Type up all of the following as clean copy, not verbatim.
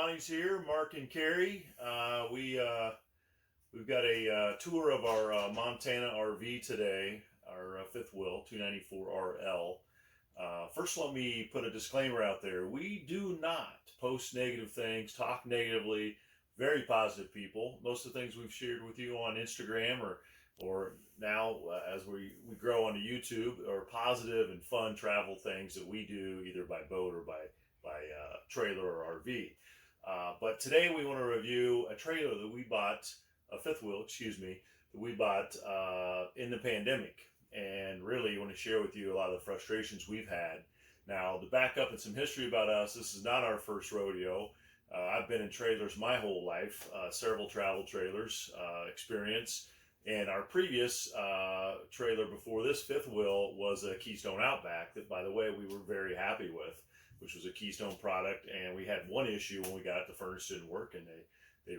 Awnings here, Mark and Carrie. We've got a tour of our Montana RV today, our fifth wheel 294RL. First, let me put a disclaimer out there. We do not post negative things, talk negatively. Very positive people. Most of the things we've shared with you on Instagram or now as we grow onto YouTube are positive and fun travel things that we do either by boat or by trailer or RV. But today we want to review a trailer that we bought, a fifth wheel, that we bought in the pandemic. And really want to share with you a lot of the frustrations we've had. Now, to back up and some history about us, this is not our first rodeo. I've been in trailers my whole life, several travel trailers experience. And our previous trailer before this fifth wheel was a Keystone Outback that, by the way, we were very happy with, which was a Keystone product. And we had one issue when we got it, the furnace didn't work, and they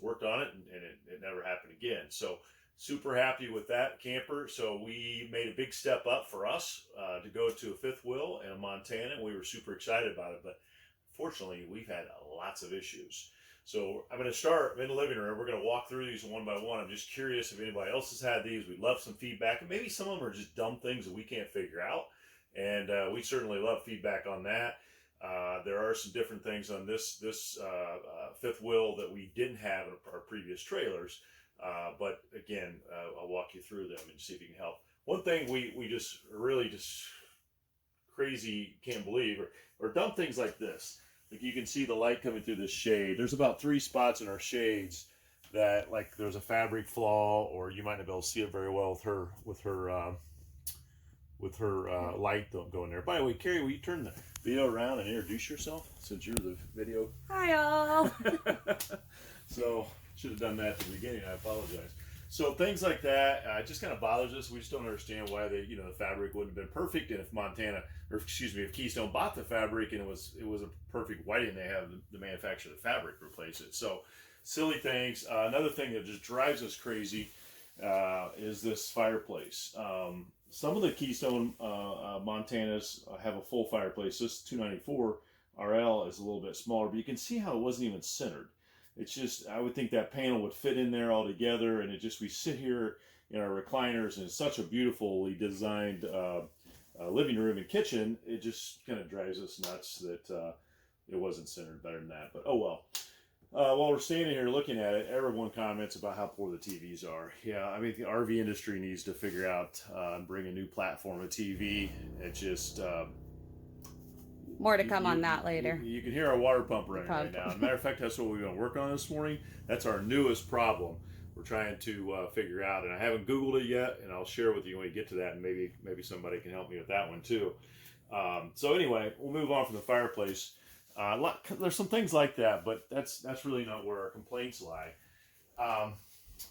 worked on it, and it never happened again. So super happy with that camper. So we made a big step up for us to go to a fifth wheel in Montana, and we were super excited about it. But fortunately, we've had lots of issues. So I'm going to start in the living room. We're going to walk through these one by one. I'm just curious if anybody else has had these. We'd love some feedback. And maybe some of them are just dumb things that we can't figure out. And we certainly love feedback on that. There are some different things on this fifth wheel that we didn't have in our previous trailers. But again, I'll walk you through them and see if you can help. One thing we just really crazy can't believe or dumb things like this. Like you can see the light coming through this shade. There's about 3 spots in our shades that like there's a fabric flaw, or you might not be able to see it very well with her light going there. By the way, Carrie, will you turn the video around and introduce yourself since you're the video? Hi all. So should have done that at the beginning. I apologize. So things like that just kind of bothers us. We just don't understand why the fabric wouldn't have been perfect. And if Keystone bought the fabric and it was a perfect, why didn't they have the manufacturer of the fabric replace it? So silly things. Another thing that just drives us crazy is this fireplace. Some of the Keystone Montanas have a full fireplace. This 294 RL is a little bit smaller, but you can see how it wasn't even centered. It's just, I would think that panel would fit in there all together, and we sit here in our recliners, and it's such a beautifully designed living room and kitchen. It just kind of drives us nuts that it wasn't centered better than that, but oh well. While we're standing here looking at it, everyone comments about how poor the TVs are. Yeah, I mean, the RV industry needs to figure out and bring a new platform of TV. It just... More to come on that later. You can hear our water pump running right now. As a matter of fact, that's what we've been working on this morning. That's our newest problem we're trying to figure out. And I haven't Googled it yet, and I'll share with you when we get to that, and maybe somebody can help me with that one too. So anyway, we'll move on from the fireplace. There's some things like that, but that's really not where our complaints lie.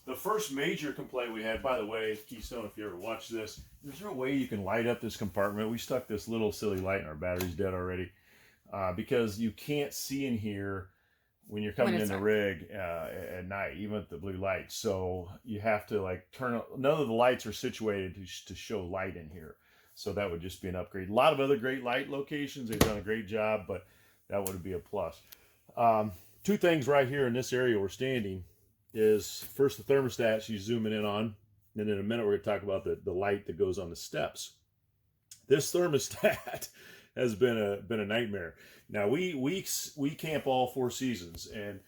The first major complaint we had, by the way, Keystone, if you ever watch this, is there a way you can light up this compartment? We stuck this little silly light and our battery's dead already because you can't see in here when you're coming in the rig at night, even with the blue light. So you have to like none of the lights are situated to show light in here. So that would just be an upgrade. A lot of other great light locations. They've done a great job, but that would be a plus. 2 things right here in this area we're standing is first the thermostat she's zooming in on, and in a minute we're going to talk about the light that goes on the steps. This thermostat has been a nightmare. Now we camp all 4 seasons, and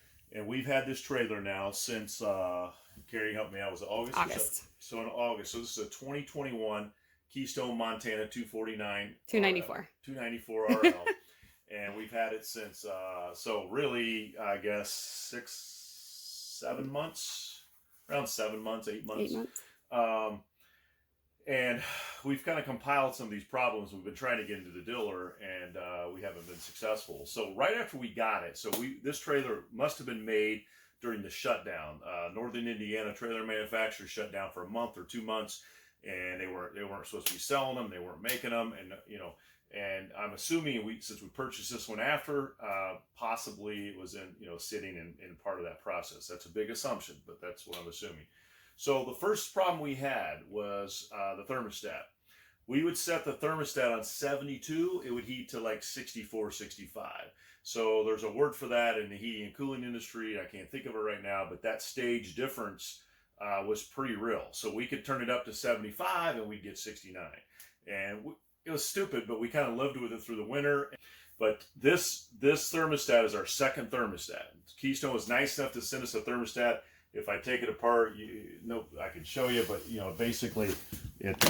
we've had this trailer now since Carrie helped me out. Was it August? August. So in August. So this is a 2021 Keystone Montana 294 RL. And we've had it since, so really, I guess 7 months, around 7 months, 8 months. 8 months. And we've kind of compiled some of these problems. We've been trying to get into the diller, and we haven't been successful. So right after we got it, this trailer must have been made during the shutdown. Northern Indiana trailer manufacturers shut down for a month or 2 months, and they weren't supposed to be selling them. They weren't making them, and and I'm assuming since we purchased this one after, possibly it was sitting in part of that process. That's a big assumption, but that's what I'm assuming. So the first problem we had was the thermostat. we would set the thermostat on 72, it would heat to like 64, 65. So there's a word for that in the heating and cooling industry. I can't think of it right now, but that stage difference was pretty real. So we could turn it up to 75 and we'd get 69. And it was stupid, but we kind of lived with it through the winter. But this thermostat is our second thermostat. Keystone was nice enough to send us a thermostat. If I take it apart, I can show you, but basically, it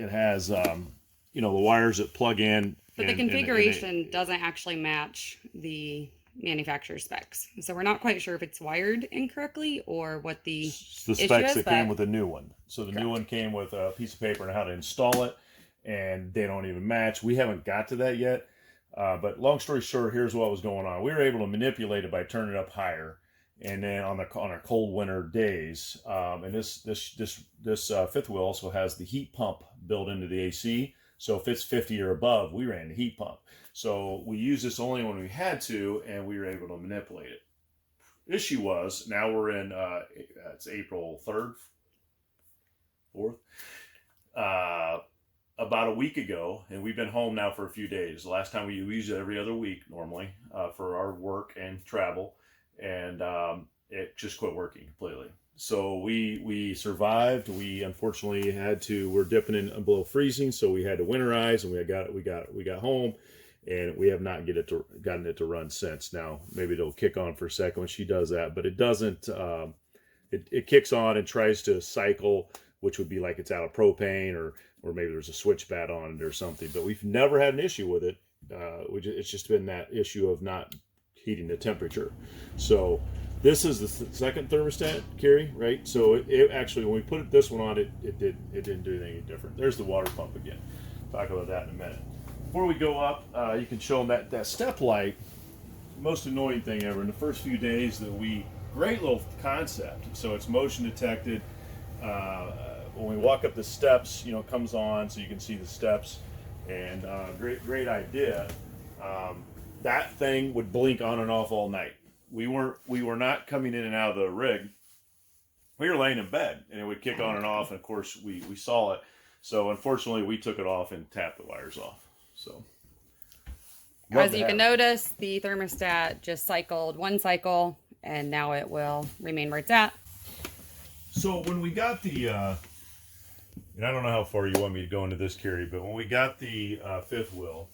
has the wires that plug in. But the configuration doesn't actually match the manufacturer specs, so we're not quite sure if it's wired incorrectly or what the specs that came with the new one. So the new one came with a piece of paper and how to install it, and they don't even match. We haven't got to that yet, but long story short, here's what was going on. We were able to manipulate it by turning it up higher. And then on our cold winter days, and this fifth wheel also has the heat pump built into the AC. So if it's 50 or above, we ran the heat pump. So we used this only when we had to, and we were able to manipulate it. Issue was, now we're in it's April 3rd, 4th. About a week ago, and we've been home now for a few days. The last time we use it every other week normally for our work and travel. And it just quit working completely. So we survived. We unfortunately we're dipping in below freezing, so we had to winterize, and we got home, and we have not gotten it to run since. Now maybe it'll kick on for a second when she does that, but it doesn't. It kicks on and tries to cycle, which would be like it's out of propane, or maybe there's a switch bat on it or something. But we've never had an issue with it. It's just been that issue of not heating the temperature. So this is the second thermostat, Carrie, right? So it actually, when we put this one on, it didn't do anything different. There's the water pump again. Talk about that in a minute. Before we go up, you can show them that step light. Most annoying thing ever in the first few days great little concept. So it's motion detected. When we walk up the steps, it comes on so you can see the steps, and great idea. That thing would blink on and off all night. We were not coming in and out of the rig. We were laying in bed, and it would kick on and off. And of course, we saw it. So unfortunately, we took it off and tapped the wires off. So as you can notice, the thermostat just cycled one cycle, and now it will remain where it's at. So when we got the, and I don't know how far you want me to go into this, Carrie, but when we got the fifth wheel,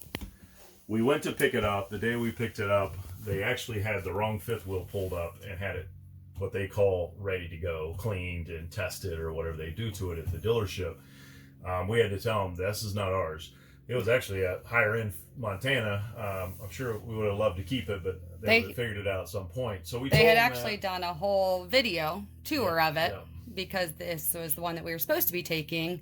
we went to pick it up. The day we picked it up, they actually had the wrong fifth wheel pulled up and had it, what they call ready to go, cleaned and tested or whatever they do to it at the dealership. We had to tell them, this is not ours. It was actually a higher end Montana. I'm sure we would have loved to keep it, but they would have figured it out at some point. So they had actually done a whole video tour of it because this was the one that we were supposed to be taking.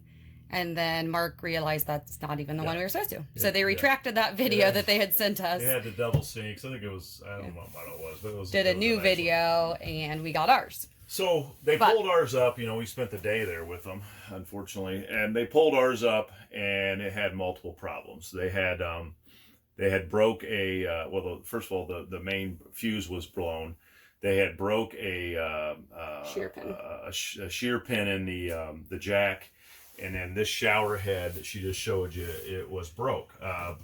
And then Mark realized that's not even the one we were supposed to. So they retracted that video that they had sent us. They had the double syncs. I think it was, I don't know what it was, but it was. Did a new video, and we got ours. So they pulled ours up. We spent the day there with them, unfortunately. And they pulled ours up, and it had multiple problems. They had broke first of all, the main fuse was blown. They had broke a shear pin. A shear pin in the jack. And then this shower head that she just showed you, it was broke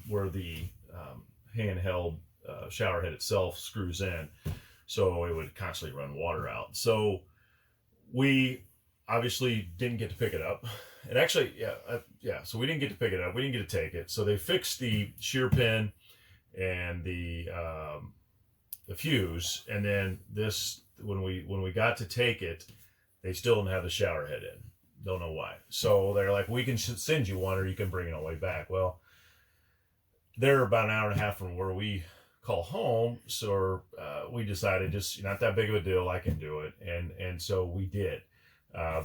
where the handheld shower head itself screws in. So it would constantly run water out. So we obviously didn't get to pick it up. And actually, so we didn't get to pick it up. We didn't get to take it. So they fixed the shear pin and the fuse. And then when we got to take it, they still didn't have the shower head in. Don't know why. So they're like, we can send you one, or you can bring it all the way back. Well, they're about an hour and a half from where we call home. So we decided, just not that big of a deal, I can do it. And so we did.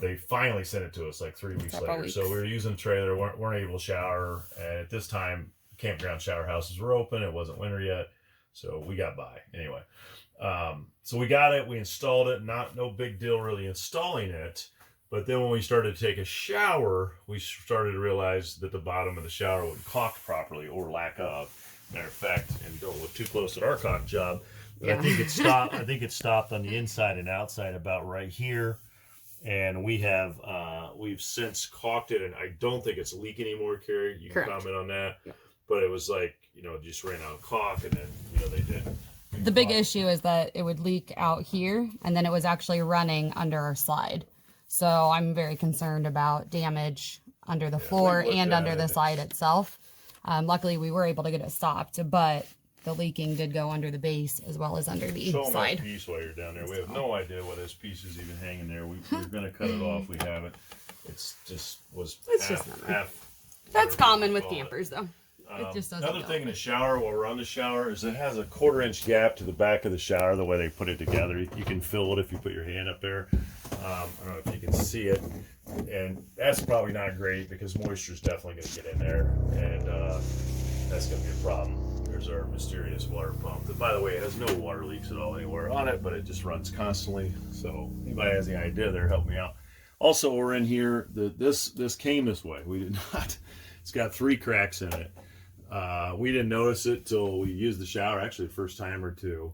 They finally sent it to us like 3 weeks later. So we were using the trailer, weren't able to shower. And at this time, campground shower houses were open. It wasn't winter yet. So we got by anyway. So we got it, we installed it. No big deal really installing it. But then when we started to take a shower, we started to realize that the bottom of the shower wasn't caulked properly, or lack of. Matter of fact, and don't look too close at our caulk job, but I think it stopped. I think it stopped on the inside and outside about right here. And we've since caulked it, and I don't think it's leaking anymore, Carrie. You can comment on that. Yeah. But it was like, just ran out of caulk, and then, they did. The big issue is that it would leak out here, and then it was actually running under our slide. So I'm very concerned about damage under the floor and under the slide itself. Luckily, we were able to get it stopped, but the leaking did go under the base as well as under the slide. Show them that piece while you're down there. We have no idea what this piece is even hanging there. We're going to cut it off. We haven't. It's just half. That's common with campers, though. It just doesn't another thing in the shower, while we're on the shower, is it has a 1/4 inch gap to the back of the shower. The way they put it together, you can feel it if you put your hand up there. I don't know if you can see it, and that's probably not great because moisture is definitely going to get in there, and that's going to be a problem. There's our mysterious water pump. That, by the way, it has no water leaks at all anywhere on it, but it just runs constantly. So anybody has any idea there, help me out. Also, we're in here. This came this way. We did not. It's got 3 cracks in it. We didn't notice it till we used the shower, actually the first time or two.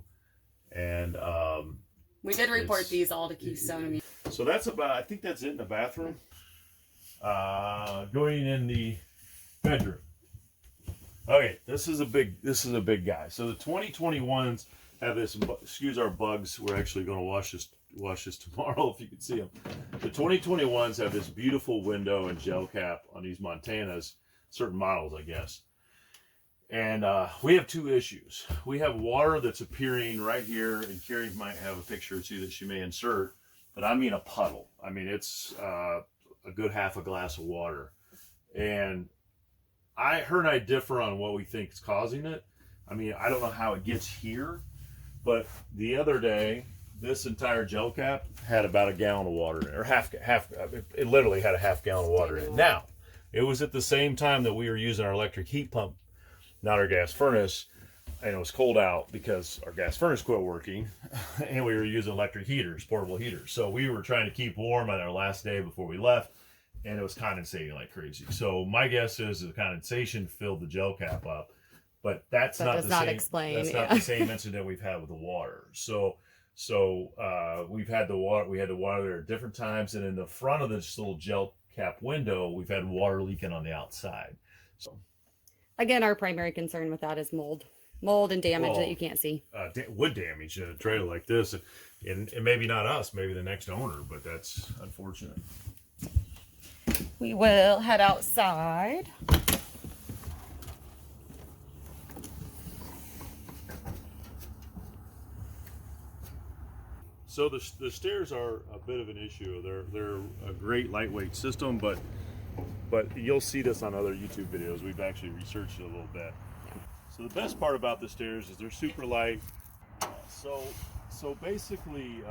And we did report these all to Keystone. So that's I think that's it in the bathroom. Going in the bedroom. Okay, this is a big guy. So the 2021s have this, excuse our bugs, we're actually going to wash this tomorrow if you can see them. The 2021s have this beautiful window and gel cap on these Montanas, certain models, I guess. And we have 2 issues. We have water that's appearing right here, and Carrie might have a picture or 2 that she may insert, but I mean a puddle. I mean, it's a good half a glass of water. And her and I differ on what we think is causing it. I mean, I don't know how it gets here, but the other day, this entire gel cap had about a gallon of water in it, or it literally had a half gallon of water in it. Now, it was at the same time that we were using our electric heat pump, not our gas furnace, and it was cold out because our gas furnace quit working, and we were using electric heaters, portable heaters. So we were trying to keep warm on our last day before we left, and it was condensating like crazy. So my guess is the condensation filled the gel cap up, but that's not the same incident we've had with the water. So we've had the water. We had the water there at different times, and in the front of this little gel cap window, we've had water leaking on the outside. So again, our primary concern with that is mold and damage that you can't see. Wood damage in a trailer like this, and maybe not us, maybe the next owner, but that's unfortunate. We will head outside. So the stairs are a bit of an issue. They're a great lightweight system, but you'll see this on other YouTube videos. We've actually researched it a little bit. So the best part about the stairs is they're super light. So basically,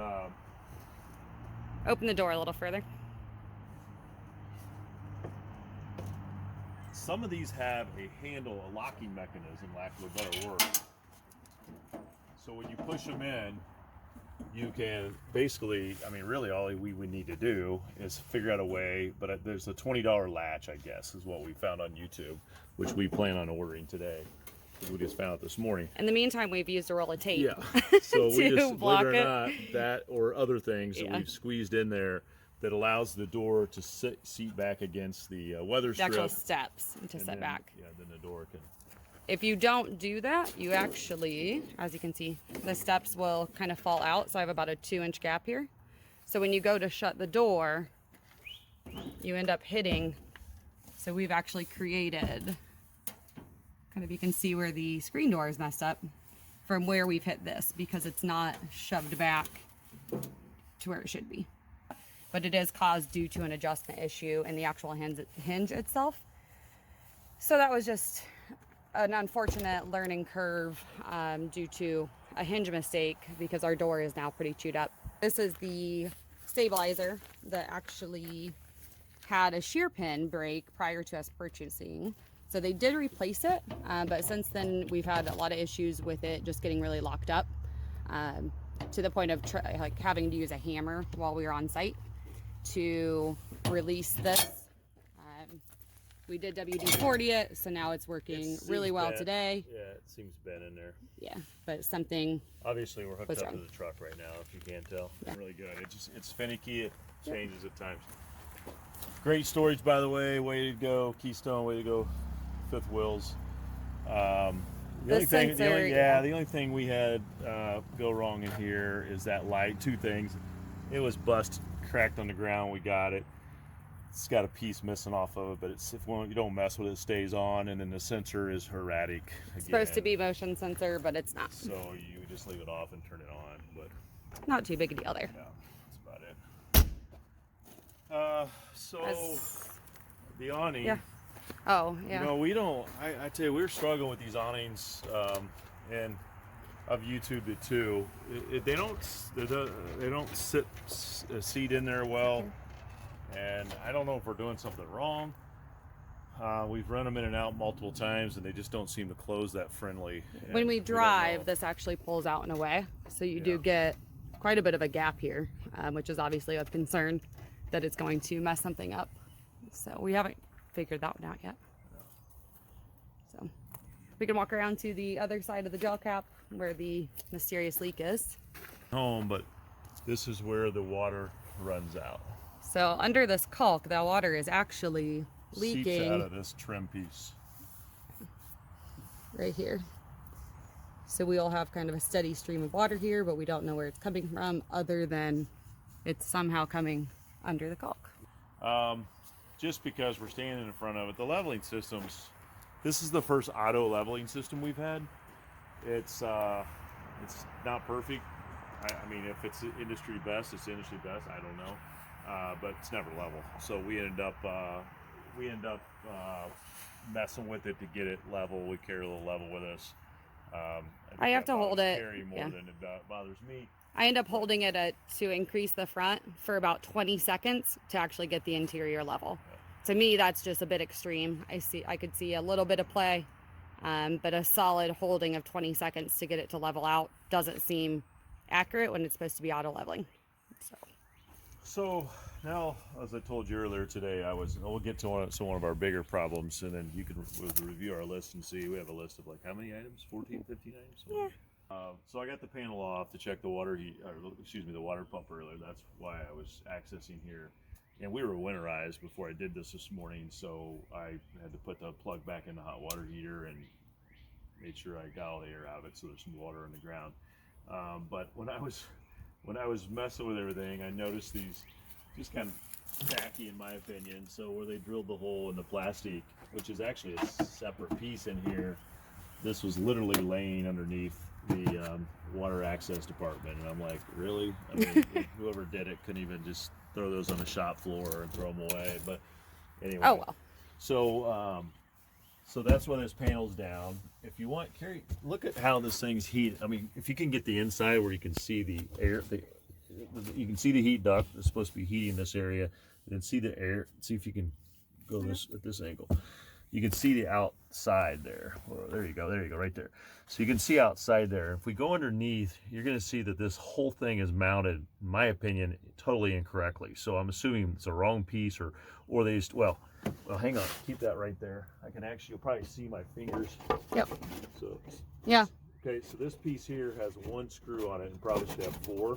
open the door a little further. Some of these have a handle, a locking mechanism, lack of a better word. So when you push them in, you can basically, I mean, really all we would need to do is figure out a way, but there's a $20 latch, I guess, is what we found on YouTube, which we plan on ordering today. We just found it this morning. In the meantime, we've used a roll of tape. Yeah. So we just, believe it or not, that or other things that we've squeezed in there that allows the door to seat back against the weather strip. The actual steps to set back. Yeah, then the door can. If you don't do that, you actually, as you can see, the steps will kind of fall out. So I have about a 2-inch gap here. So when you go to shut the door, you end up hitting. So we've actually created, kind of, you can see where the screen door is messed up from where we've hit this, because it's not shoved back to where it should be. But it is caused due to an adjustment issue in the actual hinge itself. So that was just an unfortunate learning curve due to a hinge mistake, because our door is now pretty chewed up. This is the stabilizer that actually had a shear pin break prior to us purchasing. So they did replace it, but since then we've had a lot of issues with it just getting really locked up, to the point of like having to use a hammer while we were on site to release this. We did WD-40 it, so now it's working really well today. Yeah, it seems bent in there. Yeah, but something. Obviously, we're hooked up to the truck right now, if you can't tell. Yeah. Really good. It's finicky. changes at times. Great storage, by the way. Way to go, Keystone. Way to go, 5th Wheels. The only thing we had go wrong in here is that light. Two things. It was busted, cracked on the ground. We got it. It's got a piece missing off of it, but if you don't mess with it, it stays on. And then the sensor is erratic. It's supposed to be motion sensor, but it's not. So you just leave it off and turn it on. But not too big a deal there. Yeah, that's about it. The awning. Yeah. Oh, yeah. You know, we don't. I tell you, we're struggling with these awnings, and I've YouTubed it too. They don't seat in there well, and I don't know if we're doing something wrong. We've run them in and out multiple times, and they just don't seem to close that friendly. When we drive, this actually pulls out in a way, so you do get quite a bit of a gap here, which is obviously of concern that it's going to mess something up. So we haven't figured that one out yet. So we can walk around to the other side of the gel cap where the mysterious leak is. But this is where the water runs out. So under this caulk, that water is actually leaking. Seeps out of this trim piece. Right here. So we all have kind of a steady stream of water here, but we don't know where it's coming from other than it's somehow coming under the caulk. Just because we're standing in front of it, the leveling systems, this is the first auto leveling system we've had. It's not perfect. I mean, if it's industry best, it's industry best. I don't know, but it's never level. So we end up messing with it to get it level. We carry a little level with us. I have to hold it. Carry more than it bothers me. I end up holding it to increase the front for about 20 seconds to actually get the interior level. To me, that's just a bit extreme. I could see a little bit of play, but a solid holding of 20 seconds to get it to level out doesn't seem accurate when it's supposed to be auto leveling. So now, as I told you earlier today, we'll get to one of our bigger problems, and then you can review our list and see. We have a list of like how many items? 14, 15 items? Yeah. So I got the panel off to check the water the water pump earlier. That's why I was accessing here. And we were winterized before I did this morning, so I had to put the plug back in the hot water heater and made sure I got all the air out of it so there's some water in the ground. But when I was messing with everything, I noticed these just kind of tacky in my opinion. So where they drilled the hole in the plastic, which is actually a separate piece in here, this was literally laying underneath the water access department, and I'm like, really? I mean, whoever did it couldn't even just throw those on the shop floor and throw them away. But anyway. Oh well. So that's why this panel's down. If you want, Carrie, look at how this thing's heated. I mean, if you can get the inside where you can see the air, you can see the heat duct. It's supposed to be heating this area. And then see the air. See if you can go at this angle. You can see the outside there. Well, there you go, right there. So you can see outside there. If we go underneath, you're gonna see that this whole thing is mounted, in my opinion, totally incorrectly. So I'm assuming it's a wrong piece or they just, well, hang on, keep that right there. You'll probably see my fingers. Yep. So, yeah. Okay, so this piece here has one screw on it and probably should have four.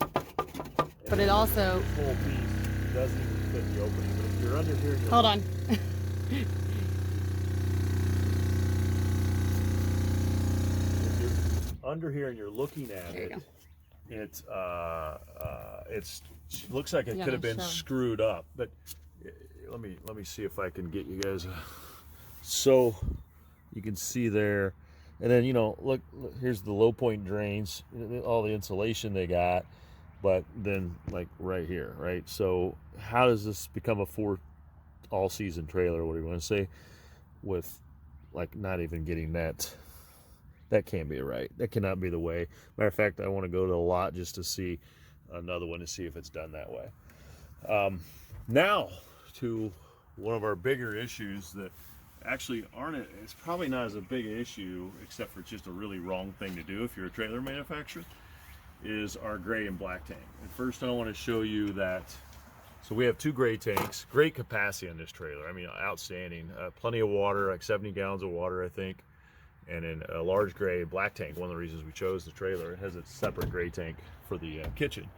But it also, this whole piece doesn't even fit the opening. But if you're under here, hold on. Under here and you're looking at it, it looks like it could have been screwed up. But let me see if I can get you guys. So you can see there, and then look, here's the low point drains, all the insulation they got, but then like right here, right? So how does this become a all season trailer? What do you want to say? With like not even getting that. That can't be right. That cannot be the way. Matter of fact, I want to go to a lot just to see another one to see if it's done that way. Now to one of our bigger issues that actually it's probably not as a big issue, except for it's just a really wrong thing to do if you're a trailer manufacturer, is our gray and black tank. And first I want to show you that. So we have two gray tanks, great capacity on this trailer. I mean, outstanding. Plenty of water, like 70 gallons of water, I think. And then a large gray black tank. One of the reasons we chose the trailer, it has a separate gray tank for the kitchen.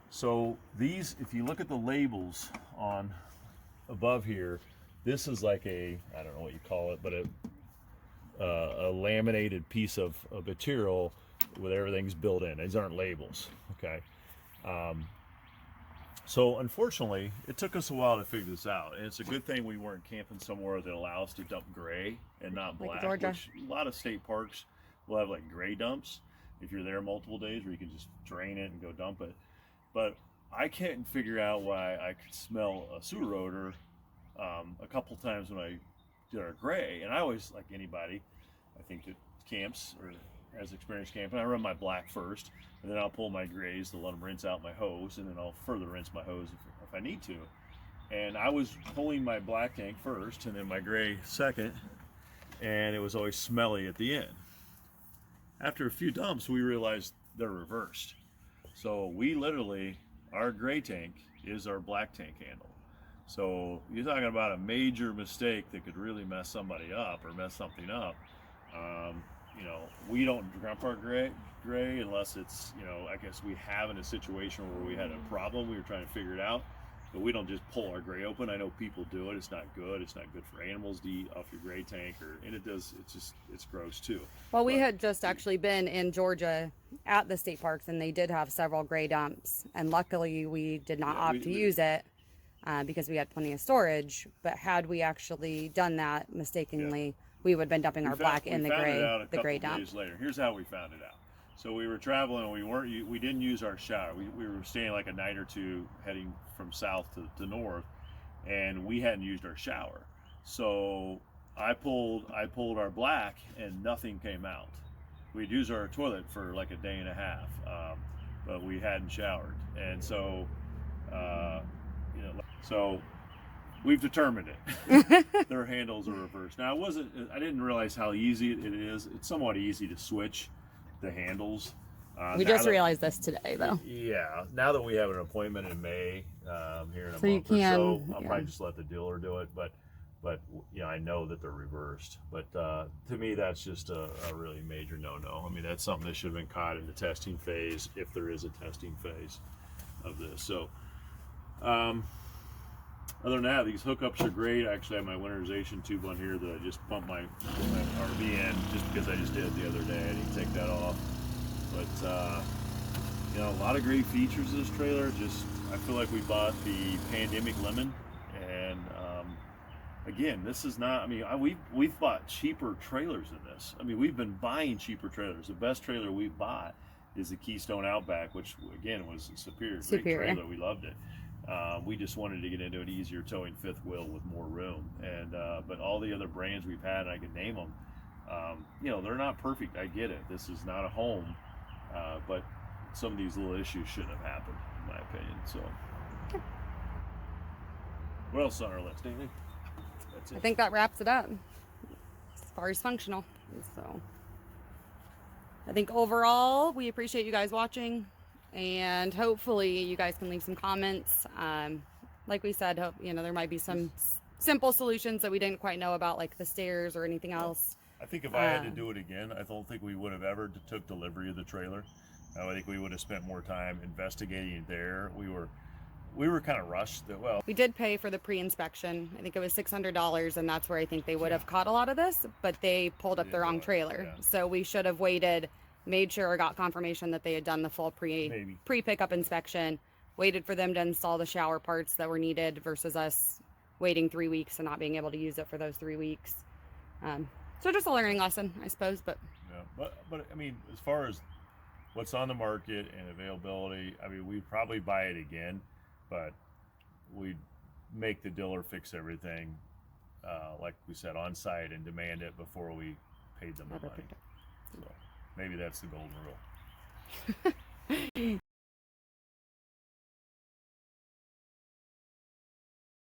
So these, if you look at the labels on above here, this is like a, I don't know what you call it, but a laminated piece of material with everything's built in. These aren't labels, okay? So unfortunately, it took us a while to figure this out, and it's a good thing we weren't camping somewhere that allows us to dump gray and not Like black. Georgia. Which a lot of state parks will have like gray dumps if you're there multiple days, where you can just drain it and go dump it. But I can't figure out why I could smell a sewer odor a couple times when I did our gray, and I always, like anybody, I think that camps or has experience camping, I run my black first, and then I'll pull my grays to let them rinse out my hose, and then I'll further rinse my hose if I need to. And I was pulling my black tank first, and then my gray second, and it was always smelly at the end. After a few dumps, we realized they're reversed. So we literally, our gray tank is our black tank handle. So you're talking about a major mistake that could really mess somebody up or mess something up. You know, we don't dump our gray unless it's, you know, I guess we have in a situation where we had a problem, we were trying to figure it out, but we don't just pull our gray open. I know people do it. It's not good. It's not good for animals to eat off your gray tank, and it's gross too. Well, we had just actually been in Georgia at the state parks, and they did have several gray dumps, and luckily we did not opt to use it because we had plenty of storage. But had we actually done that mistakenly, we would have been dumping our black in the gray dump. Days later, here's how we found it out. So we were traveling, and we didn't use our shower. We were staying like a night or two, heading from south to north, and we hadn't used our shower. So I pulled our black, and nothing came out. We'd used our toilet for like a day and a half, but we hadn't showered, and so you know, so we've determined it. Their handles are reversed. Now I didn't realize how easy it is. It's somewhat easy to switch the handles. We just realized this today, though. Yeah, now that we have an appointment in May, here in a So you month or can, so, I'll yeah. probably just let the dealer do it. But you know, I know that they're reversed. But to me, that's just a really major no-no. I mean, that's something that should have been caught in the testing phase, if there is a testing phase of this. So other than that, these hookups are great. I actually have my winterization tube on here that I just pumped my RV in, just because I just did it the other day. I didn't take that off. But you know, a lot of great features of this trailer. Just, I feel like we bought the pandemic lemon, and again, this is not, I mean, we've bought cheaper trailers than this. I mean, we've been buying cheaper trailers. The best trailer we've bought is the Keystone Outback, which again was a superior. Great trailer. We loved it. We just wanted to get into an easier towing fifth wheel with more room, and but all the other brands we've had, and I could name them, you know, they're not perfect. I get it. This is not a home, but some of these little issues shouldn't have happened, in my opinion. So, what else is on our list? Anything? That's it. I think that wraps it up as far as functional. So I think overall, we appreciate you guys watching, and hopefully you guys can leave some comments. Like we said, you know, there might be some simple solutions that we didn't quite know about, like the stairs or anything else. I think if I had to do it again, I don't think we would have ever took delivery of the trailer. I think we would have spent more time investigating it there. We were kind of rushed. Well, we did pay for the pre-inspection. I think it was $600, and that's where I think they would have caught a lot of this, but they pulled up the wrong trailer. Yeah. So we should have waited, made sure or got confirmation that they had done the full pre-pickup inspection, waited for them to install the shower parts that were needed versus us waiting 3 weeks and not being able to use it for those 3 weeks. So just a learning lesson, I suppose. But yeah, but I mean, as far as what's on the market and availability, I mean, we'd probably buy it again, but we'd make the dealer fix everything, like we said, on site, and demand it before we paid them the money. So maybe that's the golden rule.